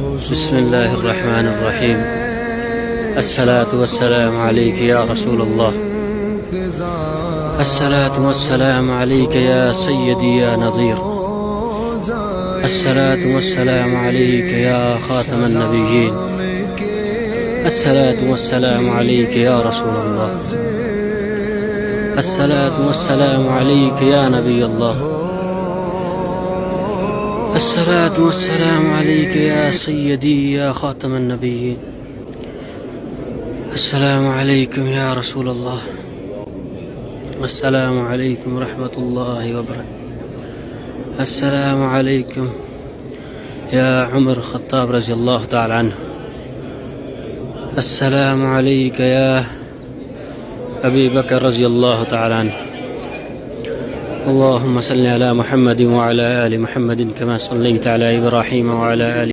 بسم الله الرحمن الرحيم. الصلاة والسلام عليك يا رسول الله. الصلاة والسلام عليك يا سيدي يا نظير. الصلاة والسلام عليك يا خاتم النبيين. الصلاة والسلام عليك يا رسول الله. الصلاة والسلام عليك يا نبي الله. الصلاة والسلام عليك يا سيدي يا خاتم النبيين. السلام عليكم يا رسول الله. السلام عليكم ورحمة الله وبركاته. السلام عليكم يا عمر الخطاب رضي الله تعالى عنه. السلام عليك يا أبي بكر رضي الله تعالى عنه. اللهم صل على محمد وعلى آل محمد كما صليت على إبراهيم وعلى آل